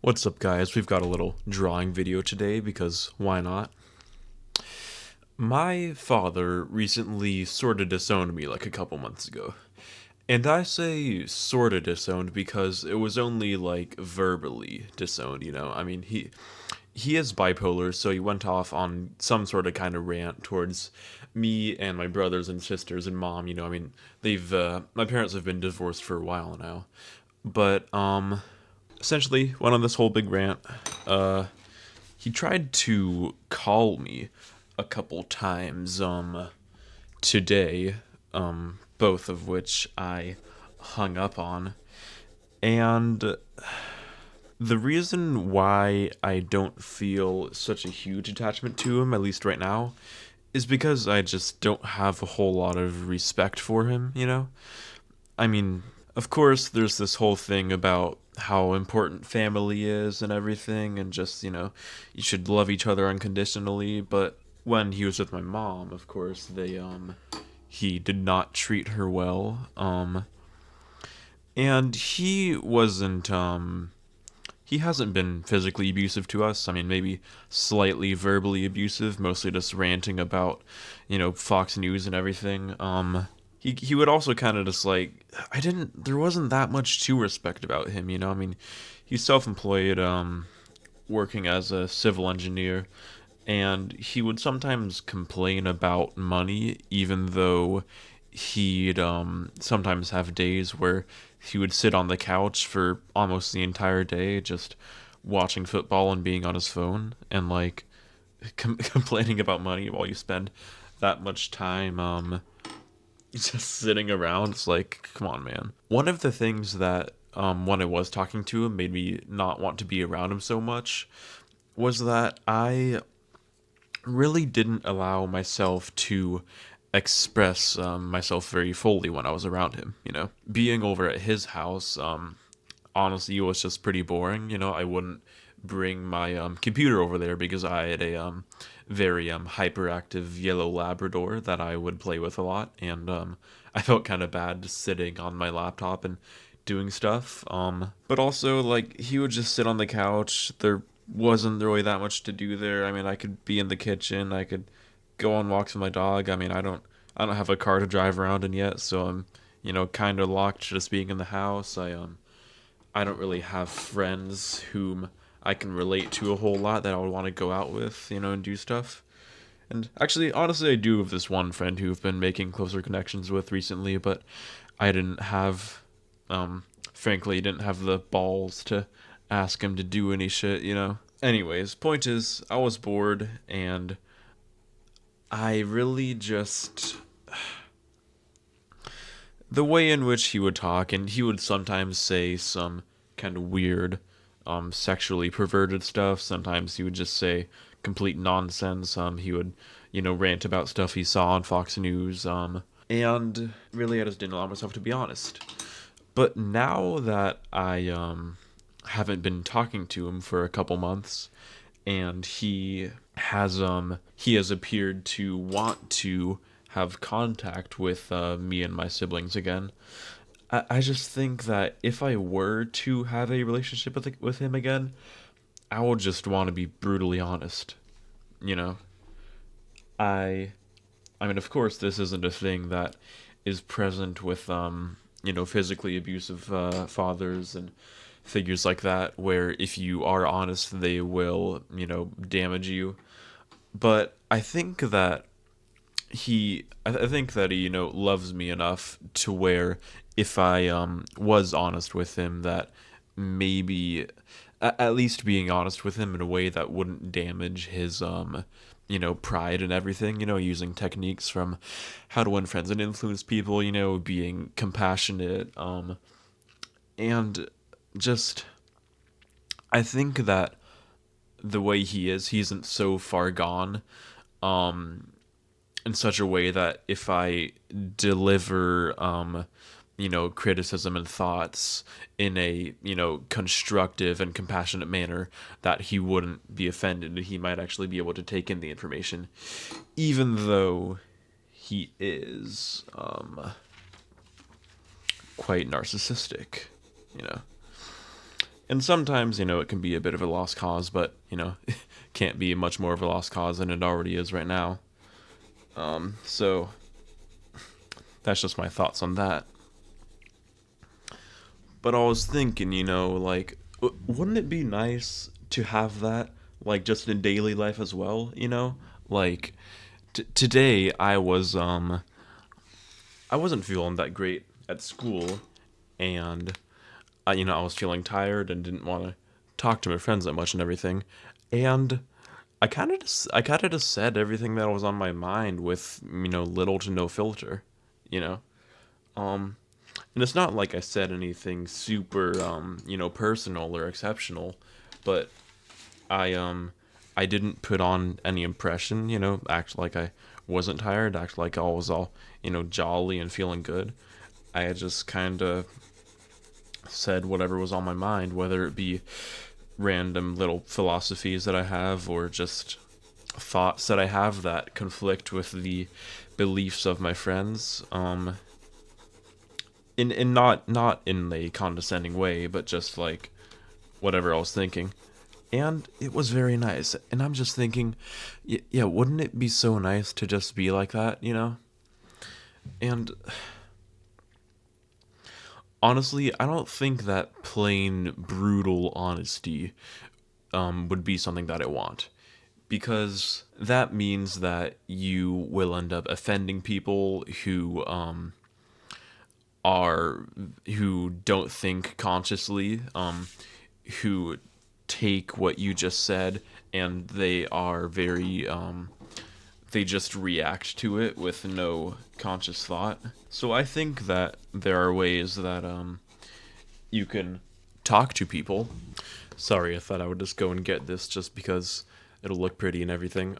What's up, guys? We've got a little drawing video today because why not? My father recently sorta disowned me like a couple months ago. And I say sorta disowned because it was only like verbally disowned, you know? I mean, he is bipolar, so he went off on some sort of kind of rant towards me and my brothers and sisters and mom, you know. I mean, they've my parents have been divorced for a while now. But essentially went on this whole big rant. Uh he tried to call me a couple times today, both of which I hung up on. And the reason why I don't feel such a huge attachment to him, at least right now, is because I just don't have a whole lot of respect for him, you know? I mean, of course, there's this whole thing about how important family is and everything, and just, you know, you should love each other unconditionally. But when he was with my mom, of course, he did not treat her well. And he hasn't been physically abusive to us. I mean, maybe slightly verbally abusive, mostly just ranting about, you know, Fox News and everything. He would also kind of just like there wasn't that much to respect about him, you know. I mean, he's self-employed, working as a civil engineer, and he would sometimes complain about money, even though he'd sometimes have days where he would sit on the couch for almost the entire day just watching football and being on his phone and like complaining about money while you spend that much time just sitting around. It's like, come on, man. One of the things that when I was talking to him made me not want to be around him so much was that I really didn't allow myself to express myself very fully when I was around him. You know, being over at his house, honestly, it was just pretty boring. You know, I wouldn't bring my computer over there because I had a very hyperactive yellow Labrador that I would play with a lot, and I felt kind of bad just sitting on my laptop and doing stuff. But also, like, he would just sit on the couch. There wasn't really that much to do there. I mean, I could be in the kitchen. I could go on walks with my dog. I mean, I don't have a car to drive around in yet, so I'm, you know, kind of locked just being in the house. I don't really have friends whom I can relate to a whole lot that I would want to go out with, you know, and do stuff. And actually, honestly, I do have this one friend who I've been making closer connections with recently, but I didn't have, frankly, didn't have the balls to ask him to do any shit, you know? Anyways, point is, I was bored, and I really just. The way in which he would talk, and he would sometimes say some kind of weird, sexually perverted stuff. Sometimes he would just say complete nonsense. He would, you know, rant about stuff he saw on Fox News. And really, I just didn't allow myself to be honest. But now that I haven't been talking to him for a couple months, and he has appeared to want to have contact with me and my siblings again. I just think that if I were to have a relationship with him again, I would just want to be brutally honest. You know, I I mean, of course, this isn't a thing that is present with you know, physically abusive fathers and figures like that, where if you are honest, they will, you know, damage you. But I think that he, you know, loves me enough to where if I was honest with him, that maybe at least being honest with him in a way that wouldn't damage his you know, pride and everything, you know, using techniques from How to Win Friends and Influence People, you know, being compassionate, and just I think that the way he isn't so far gone, um in such a way that if I deliver you know, criticism and thoughts in a, you know, constructive and compassionate manner, that he wouldn't be offended. He might actually be able to take in the information, even though he is quite narcissistic, you know. And sometimes, it can be a bit of a lost cause, but, can't be much more of a lost cause than it already is right now. So that's just my thoughts on that. But I was thinking, like, wouldn't it be nice to have that, like, just in daily life as well, Like, today I wasn't feeling that great at school, and I was feeling tired and didn't want to talk to my friends that much and everything. And I kind of just said everything that was on my mind with, little to no filter, you know. Um and it's not like I said anything super personal or exceptional, but I didn't put on any impression, act like I wasn't tired, act like I was all, jolly and feeling good. I had just kind of said whatever was on my mind, whether it be random little philosophies that I have or just thoughts that I have that conflict with the beliefs of my friends. In not in a condescending way, but just like whatever I was thinking. And it was very nice. And I'm just thinking, yeah, wouldn't it be so nice to just be like that, And honestly, I don't think that plain brutal honesty would be something that I want. Because that means that you will end up offending people are who don't think consciously, who take what you just said and they are very they just react to it with no conscious thought. So I think that there are ways that you can talk to people. Sorry, I thought I would just go and get this just because it'll look pretty and everything.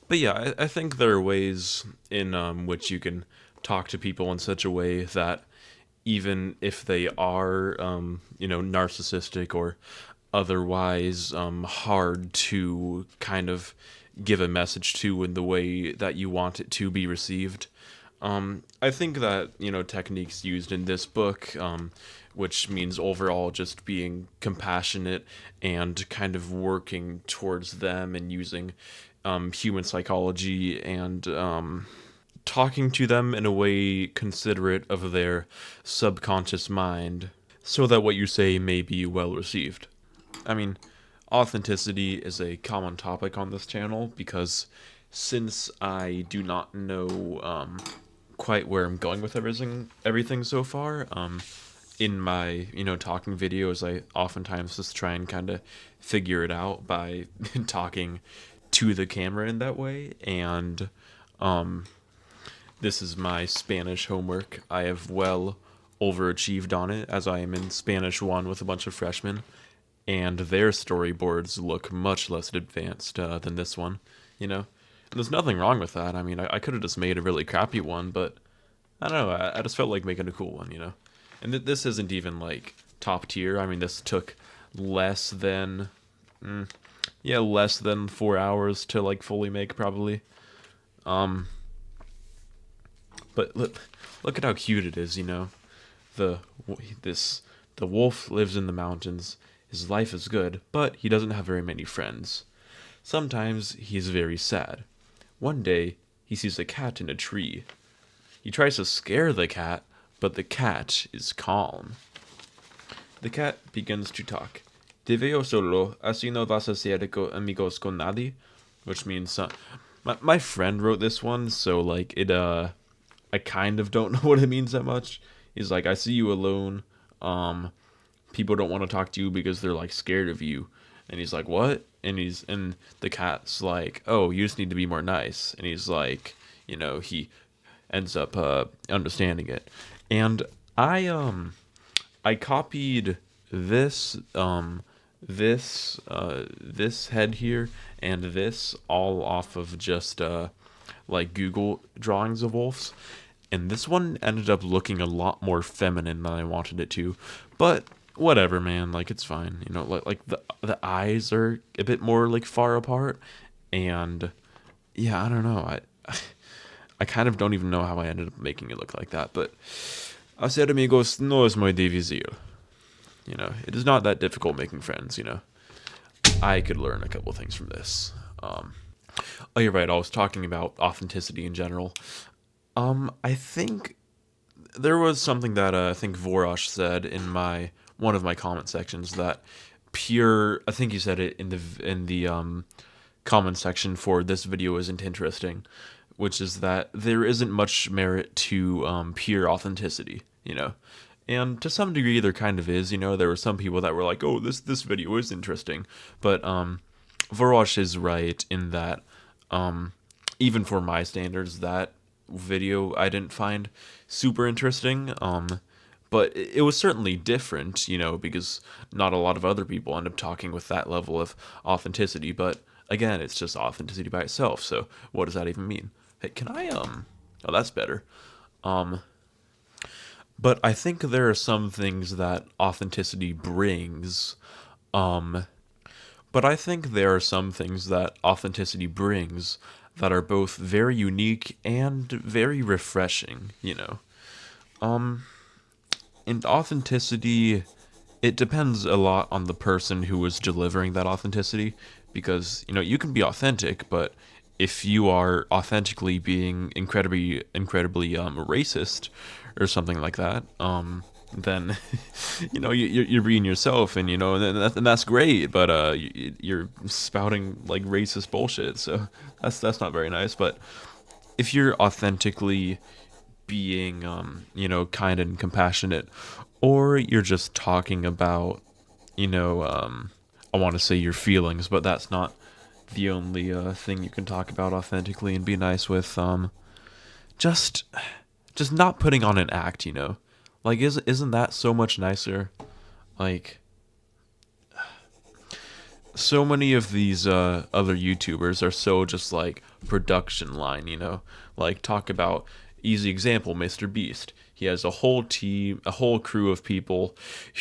But yeah, I think there are ways in which you can talk to people in such a way that even if they are, narcissistic or otherwise hard to kind of give a message to in the way that you want it to be received. I think that, techniques used in this book, which means overall just being compassionate and kind of working towards them and using human psychology and talking to them in a way considerate of their subconscious mind so that what you say may be well received. I mean, authenticity is a common topic on this channel because since I do not know quite where I'm going with everything so far, in my talking videos, I oftentimes just try and kind of figure it out by talking to the camera in that way. And this is my Spanish homework. I have well overachieved on it as I am in Spanish 1 with a bunch of freshmen, and their storyboards look much less advanced than this one, And there's nothing wrong with that. I mean, I could have just made a really crappy one, but I don't know. I just felt like making a cool one. And this isn't even like top tier. I mean, this took less than, less than 4 hours to like fully make probably. But look at how cute it is. The this the wolf lives in the mountains. His life is good, but he doesn't have very many friends. Sometimes he is very sad. One day, he sees a cat in a tree. He tries to scare the cat, but the cat is calm. The cat begins to talk. Te veo solo, así no vas a ser amigos con nadie, which means my friend wrote this one, so like I kind of don't know what it means that much. He's like, I see you alone. People don't want to talk to you because they're like scared of you. And he's like, what? And the cat's like, oh, you just need to be more nice. And he's like, he ends up understanding it. And I copied this head here and this all off of just like Google drawings of wolves, and this one ended up looking a lot more feminine than I wanted it to, but whatever, man. Like, it's fine, like the eyes are a bit more like far apart, and yeah, I don't know. I kind of don't even know how I ended up making it look like that, but hacer amigos no es muy difícil. You know, it is not that difficult making friends, you know. I could learn a couple things from this. Oh, you're right. I was talking about authenticity in general. I think there was something that I think Vorosh said in my one of my comment sections that pure. I think you said it in the comment section for this video isn't interesting, which is that there isn't much merit to pure authenticity, you know. And to some degree, there kind of is. You know, there were some people that were like, "Oh, this video is interesting," but Vorosh is right in that even for my standards, that video I didn't find super interesting. But it was certainly different, you know, because not a lot of other people end up talking with that level of authenticity. But again, it's just authenticity by itself. So what does that even mean? Hey, can I Oh, that's better. But I think there are some things that authenticity brings. Um, but I think there are some things that authenticity brings that are both very unique and very refreshing, you know. And authenticity, it depends a lot on the person who is delivering that authenticity because, you know, you can be authentic, but if you are authentically being incredibly racist or something like that, then you know you're being yourself, and you know, and that's great, but you're spouting like racist bullshit, so that's not very nice. But if you're authentically being you know, kind and compassionate, or you're just talking about, you know, I want to say your feelings, but that's not the only thing you can talk about authentically and be nice with. Just just not putting on an act, you know. Like isn't that so much nicer? Like so many of these other YouTubers are so just like production line, you know. Like talk about easy example, Mr. Beast. He has a whole team, a whole crew of people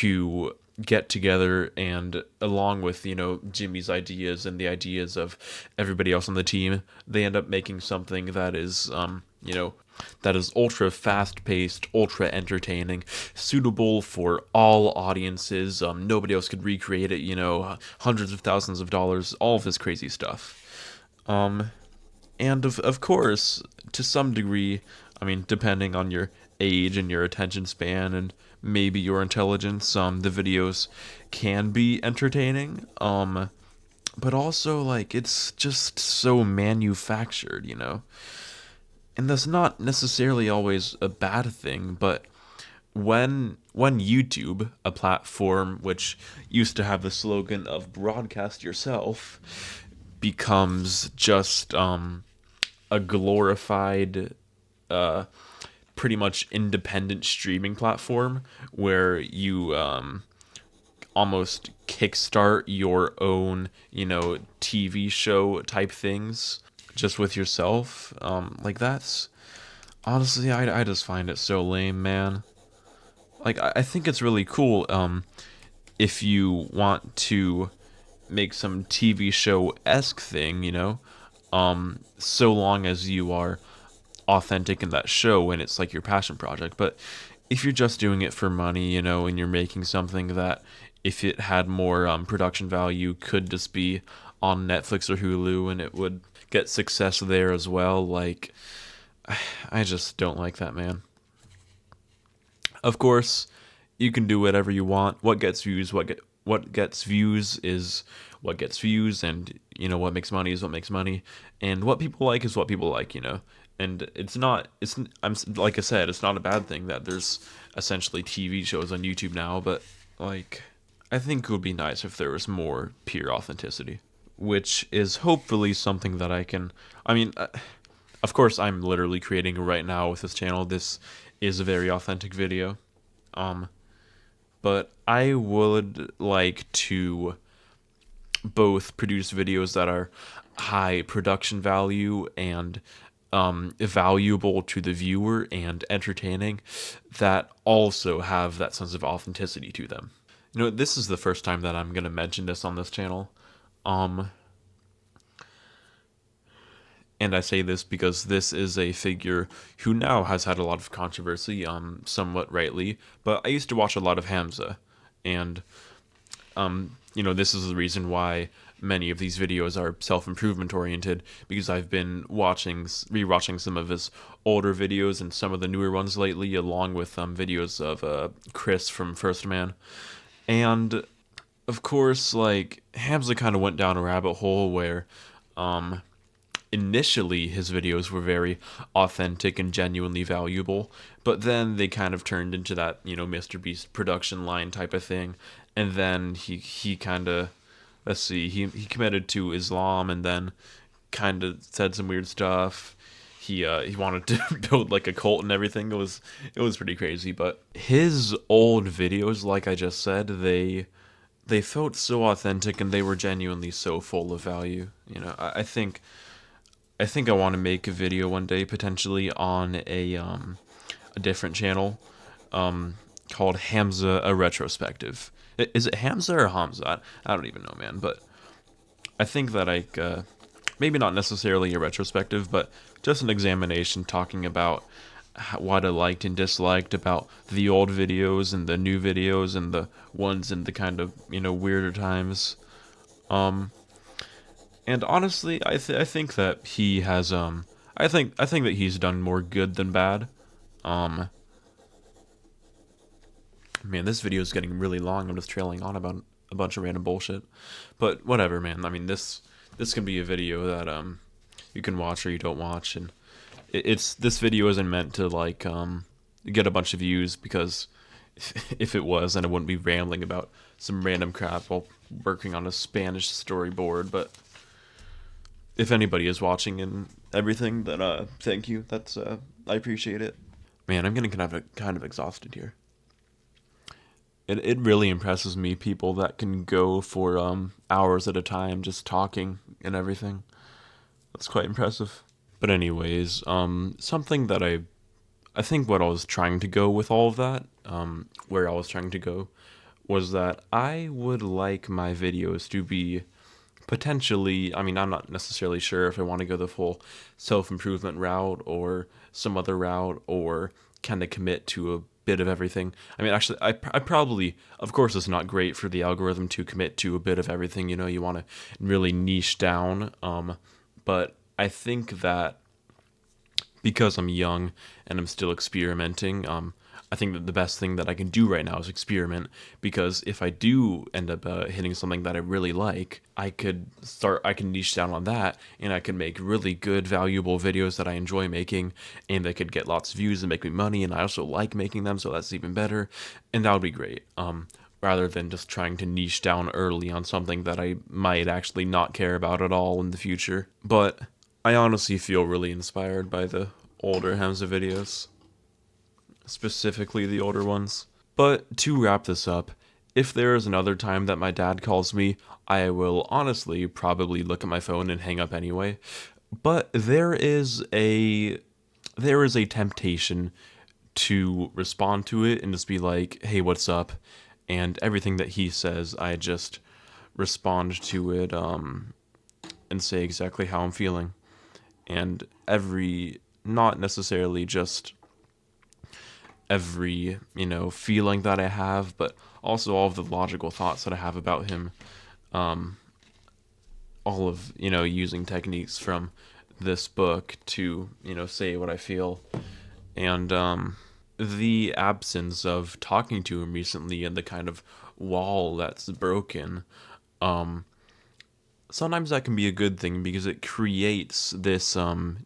who get together, and along with, you know, Jimmy's ideas and the ideas of everybody else on the team, they end up making something that is you know, that is ultra fast paced, ultra entertaining, suitable for all audiences. Nobody else could recreate it, you know, hundreds of thousands of dollars, all of this crazy stuff. And of course, to some degree, I mean, depending on your age and your attention span and maybe your intelligence, the videos can be entertaining. But also, like, it's just so manufactured, you know? And that's not necessarily always a bad thing, but when YouTube, a platform which used to have the slogan of broadcast yourself, becomes just a glorified pretty much independent streaming platform where you almost kickstart your own, you know, TV show type things just with yourself. Like that's honestly, I just find it so lame, man. Like I think it's really cool. If you want to make some TV show esque thing, you know, so long as you are authentic in that show and it's like your passion project. But if you're just doing it for money, you know, and you're making something that, if it had more production value, could just be on Netflix or Hulu and it would get success there as well, like, I just don't like that, man. Of course, you can do whatever you want. What gets views is what gets views, and you know what makes money is what makes money, and what people like is what people like, you know. And it's not it's I'm like I said, it's not a bad thing that there's essentially TV shows on YouTube now, but like I think it would be nice if there was more pure authenticity, which is hopefully something that I can. I mean, of course, I'm literally creating right now with this channel. This is a very authentic video. Um, but I would like to both produce videos that are high production value and valuable to the viewer and entertaining, that also have that sense of authenticity to them. You know, this is the first time that I'm going to mention this on this channel. Um, And I say this because this is a figure who now has had a lot of controversy, somewhat rightly. But I used to watch a lot of Hamza, And this is the reason why many of these videos are self-improvement oriented, because I've been rewatching some of his older videos and some of the newer ones lately, along with videos of Chris from First Man. And of course, like, Hamza kind of went down a rabbit hole where initially his videos were very authentic and genuinely valuable, but then they kind of turned into that, Mr. Beast production line type of thing. And then he kind of, let's see, he committed to Islam, and then kind of said some weird stuff. He wanted to build like a cult and everything. It was pretty crazy. But his old videos, like I just said, they felt so authentic, and they were genuinely so full of value. I think I want to make a video one day, potentially on a different channel, called Hamza a Retrospective. Is it Hamza or Hamza? I don't even know, man. But I think that maybe not necessarily a retrospective, but just an examination talking about what I liked and disliked about the old videos and the new videos and the ones in the kind of weirder times. Um, and honestly, I think that he has I think that he's done more good than bad. Um, Man, this video is getting really long. I'm just trailing on about a bunch of random bullshit, but whatever, man. I mean, this can be a video that you can watch or you don't watch, and this video isn't meant to like get a bunch of views, because if it was, then I wouldn't be rambling about some random crap while working on a Spanish storyboard. But if anybody is watching and everything, then thank you. That's I appreciate it. Man, I'm getting kind of exhausted here. It really impresses me, people that can go for hours at a time just talking and everything. That's quite impressive. But anyways, something that I think what I was trying to go with all of that, where I was trying to go, was that I would like my videos to be potentially, I mean, I'm not necessarily sure if I want to go the full self-improvement route or some other route, or kind of commit to a bit of everything. I mean, actually, I probably, of course, it's not great for the algorithm to commit to a bit of everything. You want to really niche down. But I think that because I'm young and I'm still experimenting, I think that the best thing that I can do right now is experiment. Because if I do end up hitting something that I really like, I can niche down on that, and I can make really good, valuable videos that I enjoy making, and they could get lots of views and make me money. And I also like making them, so that's even better, and that would be great. Rather than just trying to niche down early on something that I might actually not care about at all in the future. But I honestly feel really inspired by the older Hamza videos, specifically the older ones. But to wrap this up, if there is another time that my dad calls me, I will honestly probably look at my phone and hang up anyway. But there is a temptation to respond to it and just be like, "Hey, what's up?" And everything that he says, I just respond to it and say exactly how I'm feeling. And not necessarily just every, feeling that I have, but also all of the logical thoughts that I have about him. Um, all of, using techniques from this book to, say what I feel. And the absence of talking to him recently, and the kind of wall that's broken, um, sometimes that can be a good thing, because it creates this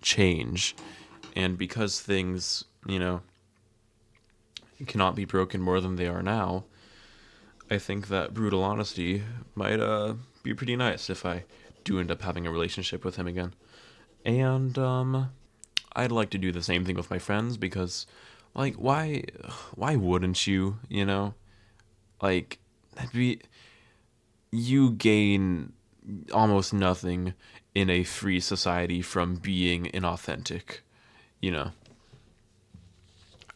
change. And because things, cannot be broken more than they are now, I think that brutal honesty might be pretty nice if I do end up having a relationship with him again. And I'd like to do the same thing with my friends, because like, why wouldn't you, like, that'd be you gain almost nothing in a free society from being inauthentic, you know.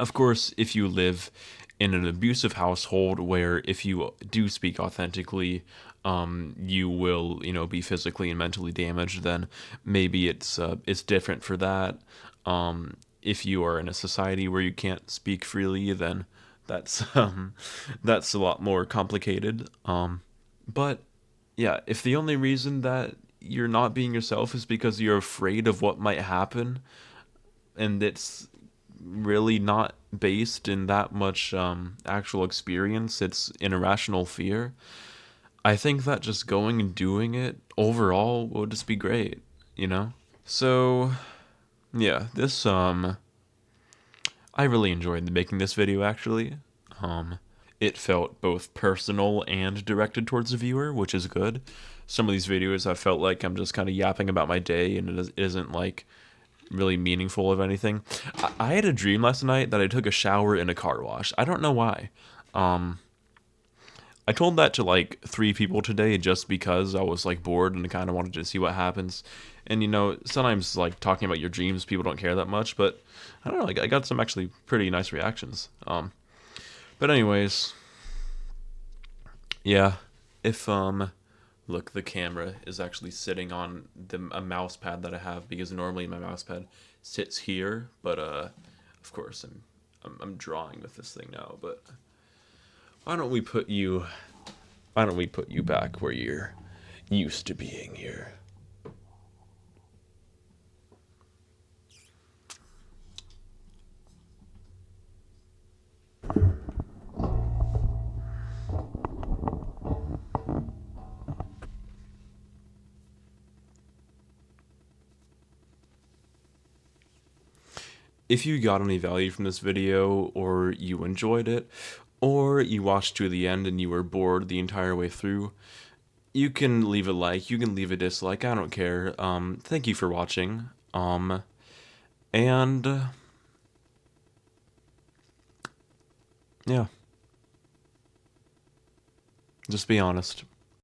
Of course, if you live in an abusive household where if you do speak authentically, you will, be physically and mentally damaged, then maybe it's different for that. If you are in a society where you can't speak freely, then That's that's a lot more complicated. But yeah, if the only reason that you're not being yourself is because you're afraid of what might happen, and it's really not based in that much actual experience, it's an irrational fear. I think that just going and doing it overall would just be great, you know? So, yeah, this I really enjoyed making this video actually. Um it felt both personal and directed towards the viewer, which is good. Some of these videos I felt like I'm just kind of yapping about my day and it isn't like really meaningful of anything. I had a dream last night that I took a shower in a car wash. I don't know why. Um I told that to like three people today just because I was like bored and kind of wanted to see what happens. And you know, sometimes like talking about your dreams, people don't care that much, but I don't know. Like, I got some actually pretty nice reactions. But anyways, yeah. If look, the camera is actually sitting on a mouse pad that I have because normally my mouse pad sits here, but of course I'm drawing with this thing now. But why don't we put you why don't we put you back where you're used to being here? If you got any value from this video, or you enjoyed it, or you watched to the end and you were bored the entire way through, you can leave a like, you can leave a dislike, I don't care. Thank you for watching. And yeah, just be honest.